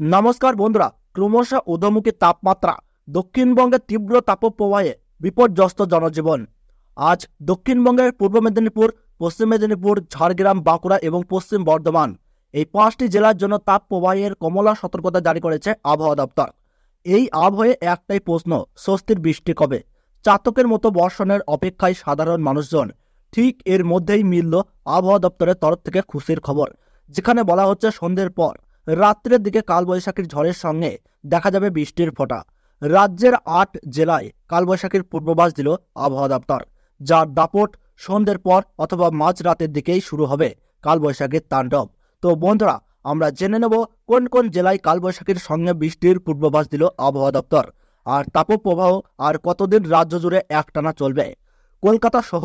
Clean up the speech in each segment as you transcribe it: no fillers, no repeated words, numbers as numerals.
নমস্কার বন্ধুরা, ক্রমশ ঊর্ধ্বমুখী তাপমাত্রা, দক্ষিণবঙ্গের তীব্র তাপপ্রবাহে বিপর্যস্ত জনজীবন। আজ দক্ষিণবঙ্গের পূর্ব মেদিনীপুর, পশ্চিম মেদিনীপুর, ঝাড়গ্রাম, বাঁকুড়া এবং পশ্চিম বর্ধমান এই 5টি জেলার জন্য তাপপ্রবাহের কমলা সতর্কতা জারি করেছে আবহাওয়া দপ্তর। এই আবহাওয়ায় একটাই প্রশ্ন, স্বস্তির বৃষ্টি কবে? চাতকের মতো বর্ষণের অপেক্ষায় সাধারণ মানুষজন। ঠিক এর মধ্যেই মিলল আবহাওয়া দপ্তরের তরফ থেকে খুশির খবর, যেখানে বলা হচ্ছে সন্ধ্যের পর রাত্রের দিকে কালবৈশাখীর ঝড়ের সঙ্গে দেখা যাবে বৃষ্টির ফোঁটা। রাজ্যের 8 জেলায় কালবৈশাখীর পূর্বাভাস দিল আবহাওয়া দপ্তর, যার দাপট সন্ধ্যের পর অথবা মাঝ রাতের দিকেই শুরু হবে কালবৈশাখীর তাণ্ডব। তো বন্ধুরা, আমরা জেনে নেব কোন কোন জেলায় কালবৈশাখীর সঙ্গে বৃষ্টির পূর্বাভাস দিল আবহাওয়া দপ্তর, আর তাপপ্রবাহ আর কতদিন রাজ্য জুড়ে একটানা চলবে। কলকাতা সহ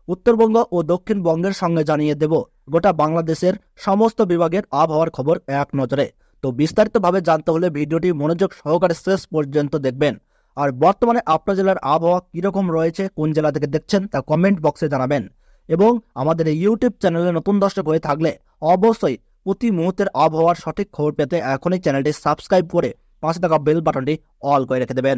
উত্তরবঙ্গ ও দক্ষিণবঙ্গের সঙ্গে জানিয়ে দেব গোটা বাংলাদেশের সমস্ত বিভাগের আবহাওয়ার খবর এক নজরে। তো বিস্তারিতভাবে জানতে হলে ভিডিওটি মনোযোগ সহকারে শেষ পর্যন্ত দেখবেন। আর বর্তমানে আপনার জেলার আবহাওয়া কিরকম রয়েছে, কোন জেলা থেকে দেখছেন তা কমেন্ট বক্সে জানাবেন। এবং আমাদের এই ইউটিউব চ্যানেলে নতুন দর্শক হয়ে থাকলে অবশ্যই প্রতি মুহূর্তের আবহাওয়ার সঠিক খবর পেতে এখনই চ্যানেলটি সাবস্ক্রাইব করে পাশে থাকা বেল বাটনটি অল করে রেখে দেবেন।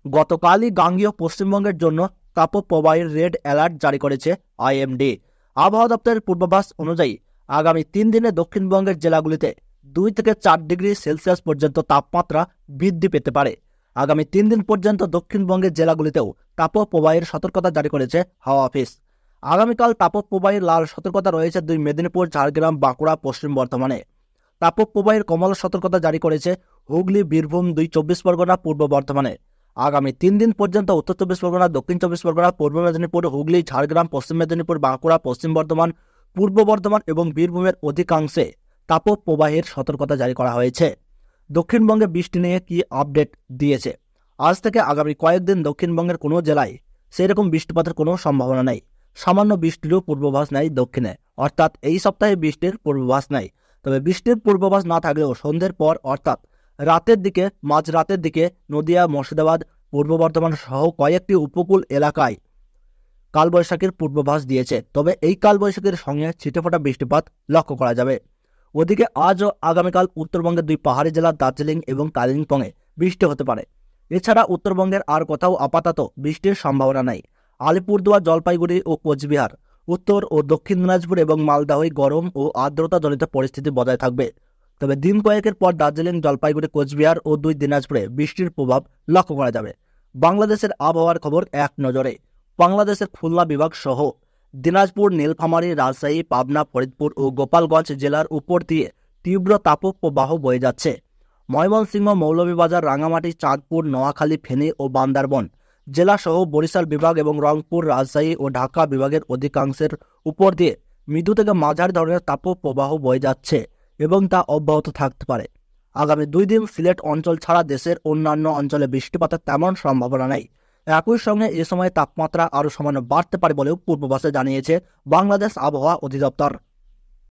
গতকালই গাঙ্গেয় পশ্চিমবঙ্গের জন্য তাপপ্রবাহের রেড অ্যালার্ট জারি করেছে আইএমডি। আবহাওয়া দপ্তরের পূর্বাভাস অনুযায়ী আগামী 3 দিনে দক্ষিণবঙ্গের জেলাগুলিতে 2 থেকে 4 ডিগ্রি সেলসিয়াস পর্যন্ত তাপমাত্রা বৃদ্ধি পেতে পারে। আগামী 3 দিন পর্যন্ত দক্ষিণবঙ্গের জেলাগুলিতেও তাপপ্রবাহের সতর্কতা জারি করেছে হাওয়া অফিস। আগামীকাল তাপপ্রবাহের লাল সতর্কতা রয়েছে 2 মেদিনীপুর, ঝাড়গ্রাম, বাঁকুড়া, পশ্চিম বর্ধমানে। তাপপ্রবাহের কমলা সতর্কতা জারি করেছে হুগলি, বীরভূম, 2 চব্বিশ পরগনা, পূর্ব বর্ধমানে। আগামী 3 দিন পর্যন্ত উত্তর চব্বিশ পরগনা, দক্ষিণ চব্বিশ পরগনা, পূর্ব মেদিনীপুর, হুগলি, ঝাড়গ্রাম, পশ্চিম মেদিনীপুর, বাঁকুড়া, পশ্চিম বর্ধমান, পূর্ব বর্ধমান এবং বীরভূমের অধিকাংশে তাপপ্রবাহের সতর্কতা জারি করা হয়েছে। দক্ষিণবঙ্গে বৃষ্টি নিয়ে কি আপডেট দিয়েছে? আজ থেকে আগামী কয়েকদিন দক্ষিণবঙ্গের কোনো জেলায় সেরকম বৃষ্টিপাতের কোনো সম্ভাবনা নেই। সামান্য বৃষ্টিরও পূর্বাভাস নেই দক্ষিণে, অর্থাৎ এই সপ্তাহে বৃষ্টির পূর্বাভাস নেই। তবে বৃষ্টির পূর্বাভাস না থাকলেও সন্ধ্যের পর অর্থাৎ রাতের দিকে, মাঝ রাতের দিকে নদিয়া, মুর্শিদাবাদ, পূর্ব বর্ধমান সহ কয়েকটি উপকূল এলাকায় কালবৈশাখীর পূর্বাভাস দিয়েছে। তবে এই কালবৈশাখীর সঙ্গে ছিটেফোঁটা বৃষ্টিপাত লক্ষ্য করা যাবে। ওদিকে আজ ও আগামীকাল উত্তরবঙ্গের 2 পাহাড়ি জেলা দার্জিলিং এবং কালিম্পংয়ে বৃষ্টি হতে পারে। এছাড়া উত্তরবঙ্গের আর কোথাও আপাতত বৃষ্টির সম্ভাবনা নেই। আলিপুরদুয়ার, জলপাইগুড়ি ও কোচবিহার, উত্তর ও দক্ষিণ দিনাজপুর এবং মালদহে গরম ও আর্দ্রতাজনিত পরিস্থিতি বজায় থাকবে। তবে দিন কয়েকের পর দার্জিলিং, জলপাইগুড়ি, কোচবিহার ও 2 দিনাজপুরে বৃষ্টির প্রভাব লক্ষ্য করা যাবে। বাংলাদেশের আবহাওয়ার খবর এক নজরে। বাংলাদেশের খুলনা বিভাগ সহ দিনাজপুর, নীলফামারী, রাজশাহী, পাবনা, ফরিদপুর ও গোপালগঞ্জ জেলার উপর দিয়ে তীব্র তাপপ্রবাহ বয়ে যাচ্ছে। ময়মনসিংহ, মৌলভীবাজার, রাঙামাটি, চাঁদপুর, নোয়াখালী, ফেনী ও বান্দরবন জেলা সহ বরিশাল বিভাগ এবং রংপুর, রাজশাহী ও ঢাকা বিভাগের অধিকাংশের উপর দিয়ে মৃদু থেকে মাঝারি ধরনের তাপপ্রবাহ বয়ে যাচ্ছে এবং তা অব্যাহত থাকতে পারে। আগামী 2 দিন সিলেট অঞ্চল ছাড়া দেশের অন্যান্য অঞ্চলে বৃষ্টিপাতের তেমন সম্ভাবনা নেই। একই সঙ্গে এ সময় তাপমাত্রা আরও সামান্য বাড়তে পারে বলেও পূর্বাভাসে জানিয়েছে বাংলাদেশ আবহাওয়া অধিদপ্তর।